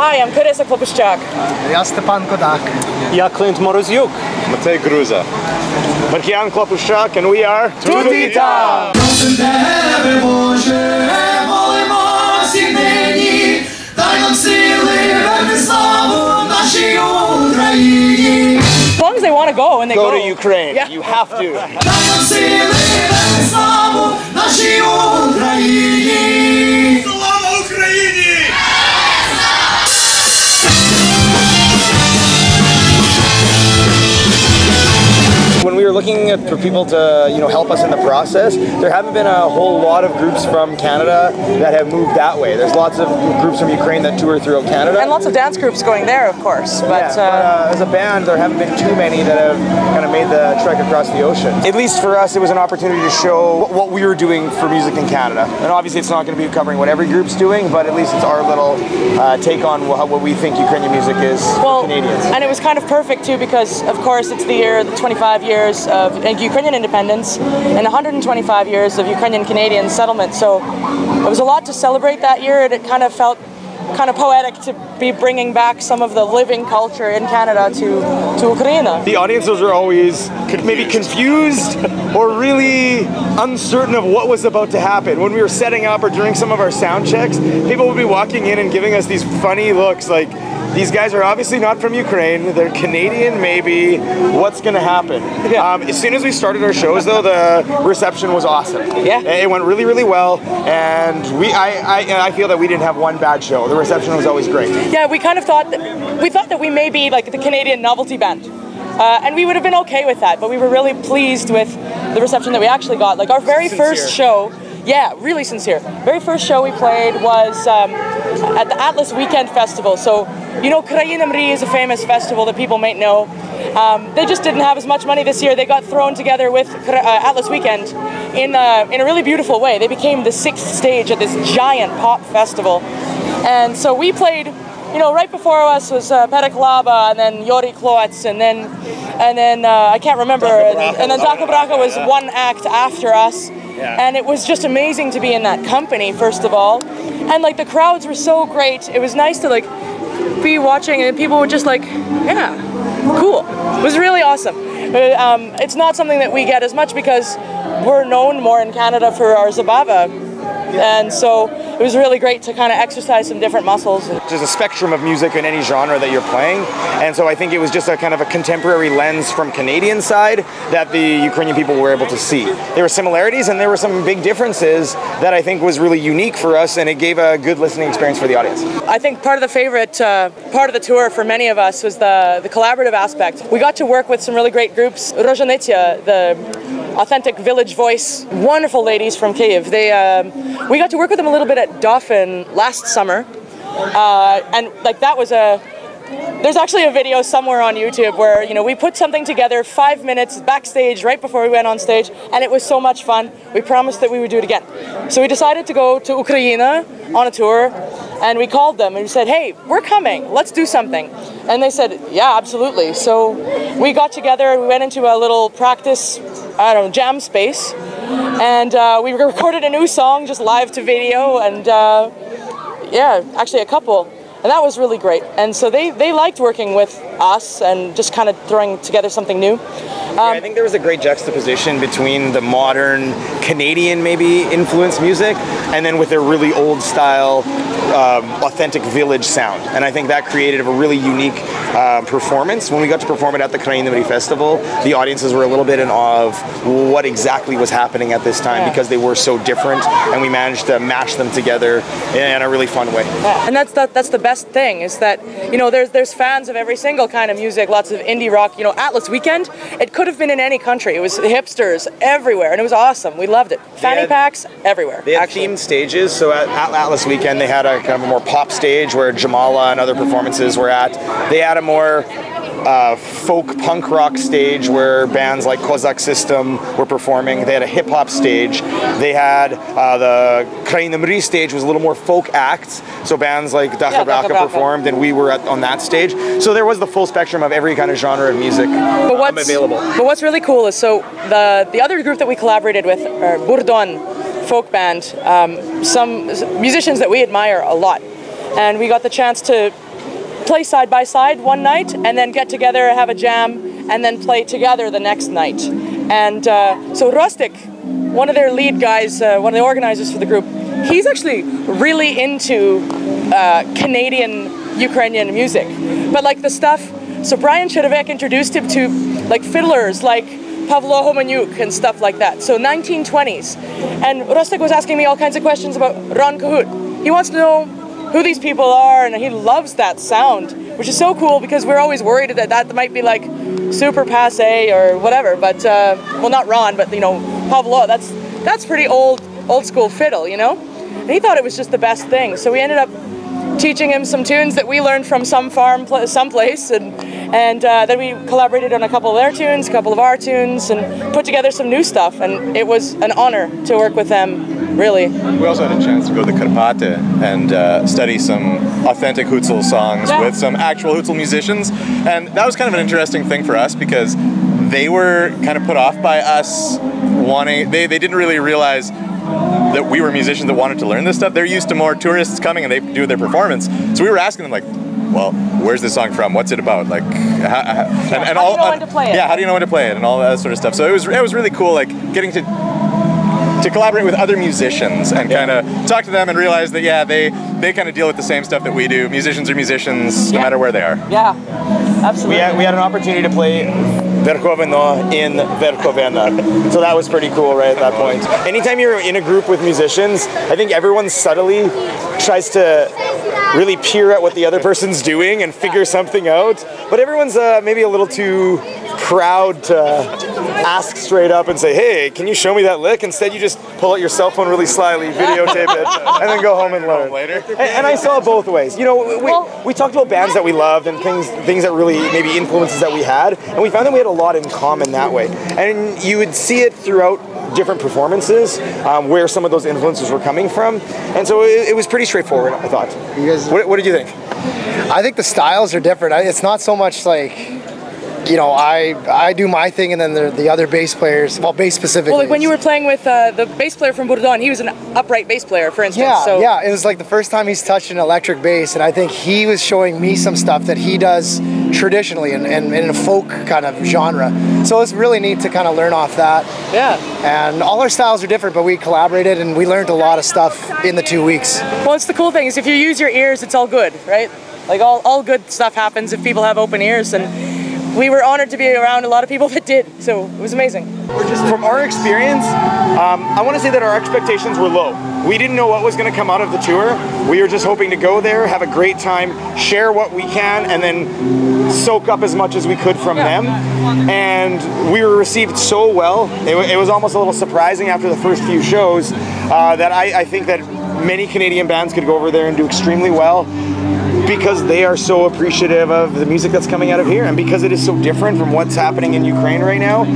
Hi, I'm Carissa Klopoushak. Я Степан Kodak. Я Clint Moroziuk. Matej Gruza. Markian Klopoushak, and we are TUF2016. As long as they want to go and they go. Go to Ukraine. Yeah. You have to. When we were looking for people to, help us in the process, there haven't been a whole lot of groups from Canada that have moved that way. There's lots of groups from Ukraine that tour throughout Canada. And lots of dance groups going there, of course. But, as a band, there haven't been too many that have kind of made the trek across the ocean. At least for us, it was an opportunity to show what we were doing for music in Canada. And obviously, it's not going to be covering what every group's doing, but at least it's our little take on what we think Ukrainian music is for Canadians. And it was kind of perfect, too, because, of course, it's the 25 years of Ukrainian independence and 125 years of Ukrainian Canadian settlement. So it was a lot to celebrate that year, and it kind of felt kind of poetic to be bringing back some of the living culture in Canada to Ukraine. The audiences were always maybe confused or really uncertain of what was about to happen. When we were setting up or during some of our sound checks, people would be walking in and giving us these funny looks like, these guys are obviously not from Ukraine, they're Canadian maybe, what's going to happen? Yeah. As soon as we started our shows though, the reception was awesome. Yeah. It went really, really well, and I feel that we didn't have one bad show. The reception was always great. Yeah, we kind of thought that we may be like the Canadian novelty band. And we would have been okay with that, but we were really pleased with the reception that we actually got. Like our very first show, yeah, really sincere. Very first show we played was at the Atlas Weekend Festival. So, Ukrainian is a famous festival that people might know. They just didn't have as much money this year. They got thrown together with Atlas Weekend in a really beautiful way. They became the 6th stage at this giant pop festival. And so we played, right before us was Periklaba, and then Yori Kloets, and then I can't remember, and then Taka Braka was one act after us. Yeah. And it was just amazing to be in that company, first of all. And like the crowds were so great. It was nice to like be watching, and people were just like, yeah, cool. It was really awesome. It's not something that we get as much because we're known more in Canada for our Zabava. And so it was really great to kind of exercise some different muscles. There's a spectrum of music in any genre that you're playing, and so I think it was just a kind of a contemporary lens from Canadian side that the Ukrainian people were able to see. There were similarities and there were some big differences that I think was really unique for us, and it gave a good listening experience for the audience. I think part of the favorite part of the tour for many of us was the collaborative aspect. We got to work with some really great groups. Rozhanytsya, the authentic village voice, wonderful ladies from Kyiv. We got to work with them a little bit at Dauphin last summer, and like that was there's actually a video somewhere on YouTube where we put something together 5 minutes backstage right before we went on stage, and it was so much fun. We promised that we would do it again. So we decided to go to Ukraine on a tour, and we called them and we said, hey, we're coming, let's do something. And they said, yeah, absolutely. So we got together, we went into a little practice, jam space, and we recorded a new song just live to video, and yeah, actually a couple. And that was really great. And so they liked working with us and just kind of throwing together something new. I think there was a great juxtaposition between the modern Canadian maybe influenced music and then with their really old style authentic village sound. And I think that created a really unique performance. When we got to perform it at the Ukrainian Festival, the audiences were a little bit in awe of what exactly was happening at this time, because they were so different, and we managed to mash them together in a really fun way. Yeah. And that's the best thing, is that there's fans of every single kind of music, lots of indie rock. Atlas Weekend, it could have been in any country. It was hipsters everywhere, and it was awesome. We loved it. Fanny packs everywhere. They had themed stages. So at Atlas Weekend, they had a kind of a more pop stage where Jamala and other performances were at. They had a more folk punk rock stage where bands like Kozak System were performing. They had a hip hop stage. They had the Ukrainian stage was a little more folk acts. So bands like Daka Braka performed, and we were on that stage. So there was the full spectrum of every kind of genre of music available. But what's really cool is, so the other group that we collaborated with, Burdon folk band, some musicians that we admire a lot. and we got the chance to play side by side one night, and then get together, have a jam, and then play together the next night. And so Rostik, one of their lead guys, one of the organizers for the group, he's actually really into Canadian Ukrainian music. But like the stuff, so Brian Cherewick introduced him to like fiddlers like Pavlo Humeniuk and stuff like that. So 1920s. And Rostik was asking me all kinds of questions about Ron Cahoot. He wants to know who these people are, and he loves that sound, which is so cool because we're always worried that that might be like super passé or whatever. But well, not Ron, but you know, Pavlo. That's pretty old school fiddle, you know. And he thought it was just the best thing. So we ended up teaching him some tunes that we learned from some farm someplace, and then we collaborated on a couple of their tunes, a couple of our tunes, and put together some new stuff. And it was an honor to work with them, really. We also had a chance to go to Carpathian and study some authentic Hutzul songs with some actual Hutzul musicians, and that was kind of an interesting thing for us because they were kind of put off by us wanting. They didn't really realize that we were musicians that wanted to learn this stuff. They're used to more tourists coming and they do their performance. So we were asking them like, well, where's this song from? What's it about? Like, how do you know when to play it? Yeah, how do you know when to play it and all that sort of stuff. So it was really cool, like getting to collaborate with other musicians and kind of talk to them and realize that they kind of deal with the same stuff that we do. Musicians are musicians no matter where they are. Yeah, absolutely. We had an opportunity to play Verkhoveno in Verkhovena. So that was pretty cool right at that point. Anytime you're in a group with musicians, I think everyone subtly tries to really peer at what the other person's doing and figure something out. But everyone's maybe a little too proud to ask straight up and say, hey, can you show me that lick? Instead, you just pull out your cell phone really slyly, videotape it, and then go home and learn. And I saw it both ways. You know, we talked about bands that we loved and things that really maybe influences that we had, and we found that we had a lot in common that way. And you would see it throughout different performances where some of those influences were coming from, and so it was pretty straightforward, I thought. You guys, what did you think? I think the styles are different. It's not so much like, you know, I do my thing and then the other bass players, well, bass specifically. Well, like when you were playing with the bass player from Burdon, he was an upright bass player, for instance. Yeah, so. yeah, it was like the first time he's touched an electric bass, and I think he was showing me some stuff that he does traditionally and in a folk kind of genre. So it's really neat to kind of learn off that. Yeah. And all our styles are different, but we collaborated and we learned a lot of stuff in the 2 weeks. Well, it's the cool thing is if you use your ears, it's all good, right? Like all good stuff happens if people have open ears, and we were honored to be around a lot of people that did, so it was amazing. From our experience, I want to say that our expectations were low. We didn't know what was going to come out of the tour. We were just hoping to go there, have a great time, share what we can, and then soak up as much as we could from them. And we were received so well. It was almost a little surprising after the first few shows that I think that many Canadian bands could go over there and do extremely well, because they are so appreciative of the music that's coming out of here, and because it is so different from what's happening in Ukraine right now.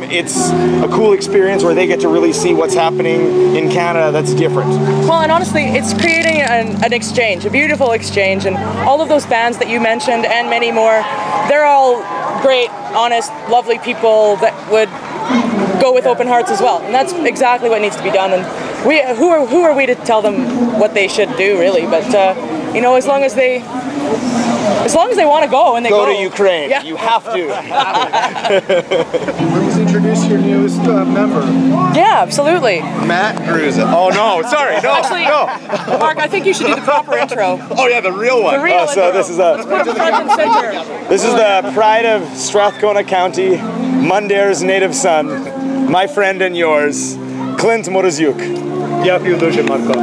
It's a cool experience where they get to really see what's happening in Canada that's different. Well, and honestly, it's creating an exchange, a beautiful exchange, and all of those bands that you mentioned and many more, they're all great, honest, lovely people that would go with open hearts as well, and that's exactly what needs to be done. And who are we to tell them what they should do, really? But you know, as long as they want to go and they go to Ukraine. Yeah. You have to. Please introduce your newest member. Yeah, absolutely. Matt Gruza. Oh no, sorry, no. Actually, no. Mark, I think you should do the proper intro. Oh yeah, the real one. The real intro. So this is Let's put him front and center. This is the pride of Strathcona County, Mundare's native son, my friend and yours, Clint Moroziuk. Дякую дуже, Марко.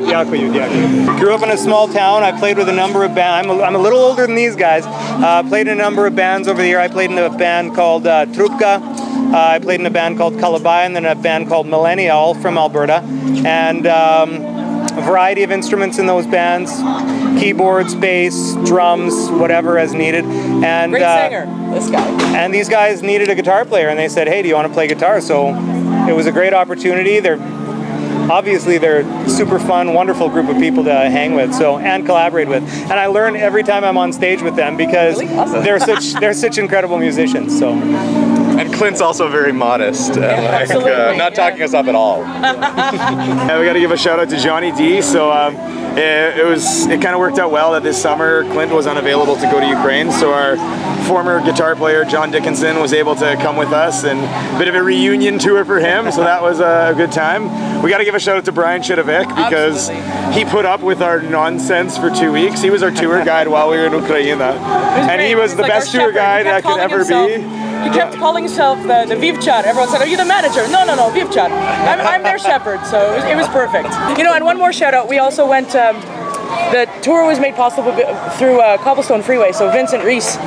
Дякую. Grew up in a small town. I played with a number of bands. I'm a little older than these guys. Played in a number of bands over the year. I played in a band called Trubka. I played in a band called Kalabai, and then a band called Millennia, all from Alberta. And a variety of instruments in those bands. Keyboards, bass, drums, whatever as needed. And Great singer, this guy. And these guys needed a guitar player, and they said, hey, do you want to play guitar? So it was a great opportunity. Obviously, they're super fun, wonderful group of people to hang with, and collaborate with. And I learn every time I'm on stage with them because really? Awesome. they're such incredible musicians. So. And Clint's also very modest, not talking us up at all. Yeah, we got to give a shout out to Johnny D. So it kind of worked out well that this summer Clint was unavailable to go to Ukraine, so our former guitar player John Dickenson was able to come with us, and a bit of a reunion tour for him, so that was a good time. We got to give a shout out to Brian Cherewick because he put up with our nonsense for 2 weeks. He was our tour guide while we were in Ukraine, and he was the best tour guide that could ever be. He kept calling himself the Vivchar. Everyone said, "Are you the manager?" No, Vivchar. I'm their shepherd, so it was perfect. You know, and one more shout out. We also went. The tour was made possible through Cobblestone Freeway. So Vincent Reese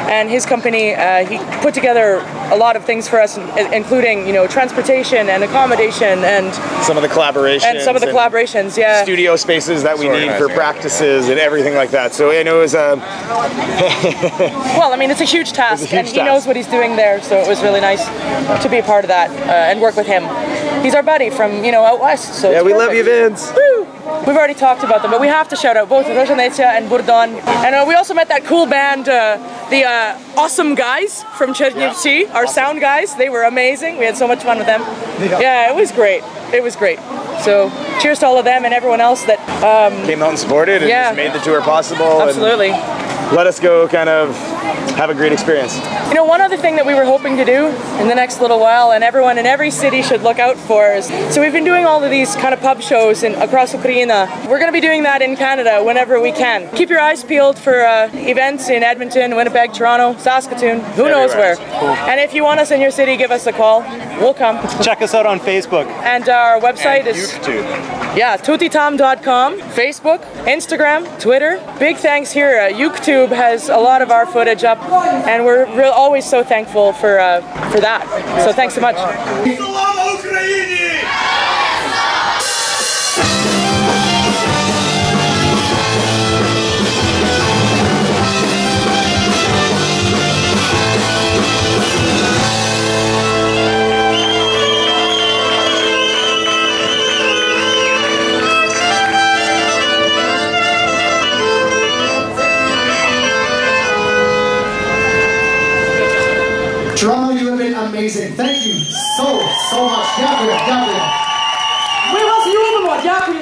and his company, he put together a lot of things for us, including transportation and accommodation and some of the collaborations. Yeah. Studio spaces that we need for practices and everything like that. So I know it was well, I mean, it's a huge task, and he knows what he's doing there. So it was really nice to be a part of that and work with him. He's our buddy from out west. So yeah, we love you, Vince. Woo! We've already talked about them, but we have to shout out both Rozhanytsya and Burdon. And we also met that cool band, the Awesome Guys from Cherewick, our sound guys. They were amazing. We had so much fun with them. Yeah, it was great. It was great. So cheers to all of them and everyone else that came out and supported and just made the tour possible. Absolutely. And let us go kind of have a great experience. One other thing that we were hoping to do in the next little while, and everyone in every city should look out for, is so we've been doing all of these kind of pub shows across Ukraine. We're going to be doing that in Canada whenever we can. Keep your eyes peeled for events in Edmonton, Winnipeg, Toronto, Saskatoon, who knows where. Cool. And if you want us in your city, give us a call. We'll come. Check us out on Facebook. And our website is UkeTube. Yeah, tutitam.com, Facebook, Instagram, Twitter. Big thanks here. UkeTube has a lot of our footage up, and we're always so thankful for that. So thanks so much. Toronto, you have been amazing. Thank you so much. Дякую. Ми вас любимо. Дякую.